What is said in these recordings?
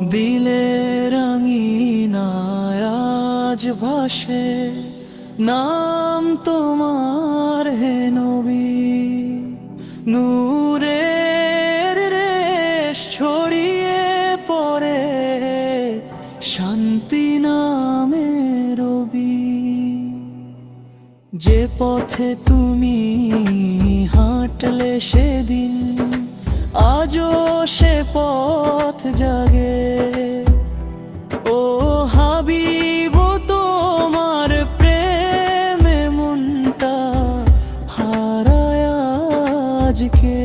দিলে রঙিনায় আজ ভাসে নাম তোমার হে নবী। নূরের রেশ ছড়িয়ে পড়ে শান্তি নামে রবি। যে পথে তুমি হাঁটলে সেদিন আজও সে পথ জাগে। ও হাবিব তোমার প্রেমে মনটা হারায় আজকে।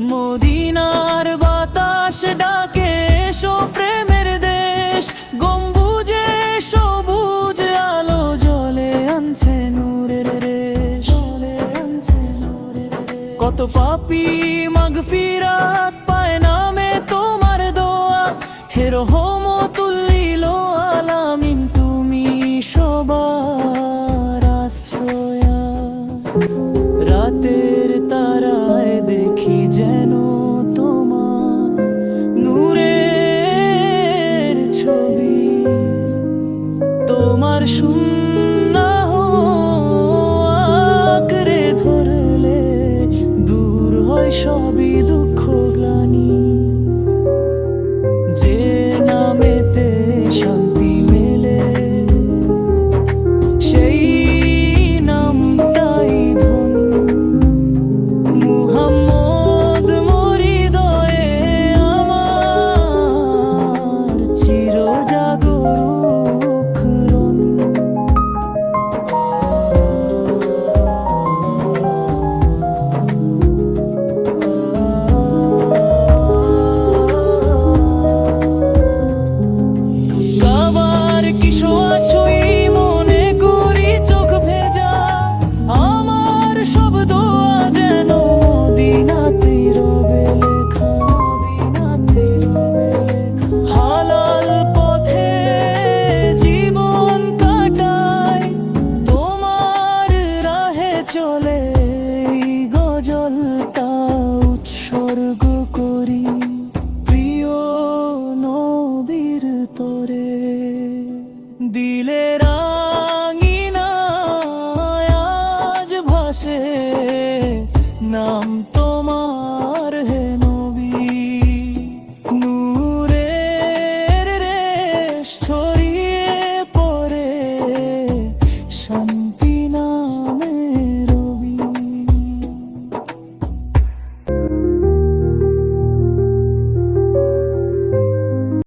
মদিনার বাতাস ডাকে এসো প্রেমের দেশ। গম্বুজে সবুজ আলো জ্বলে আনছে নূরের রেশ। কত পাপী মাগফিরাত পায় নামে তোমার দোয়া। হে রহমতুল লিল আলামিন তুমি সবার আশ্রয়া। রাতের তারায় দেখি যেন তোমার নূরের ছবি। তোমার সুন্নাহ আঁকড়ে ধরলে দূর হয় সবই দুঃখ গ্লানি। যে নামেতে শান্তি মেলে সেই নামটাই ধন। মুহাম্মদ মোর হৃদয়ে আমার চিরজাগরুক রন। কাবার কিশোর ছুঁই মনে করি চোখ ভেজা। আমার সব দোয়া যেন মদিনাতেই রবে লেখা। হালাল পথে জীবন কাটাই তোমার রাহে চলে। এই গজলটা উৎসর্গ করি প্রিয় নবীর তরে। দিলের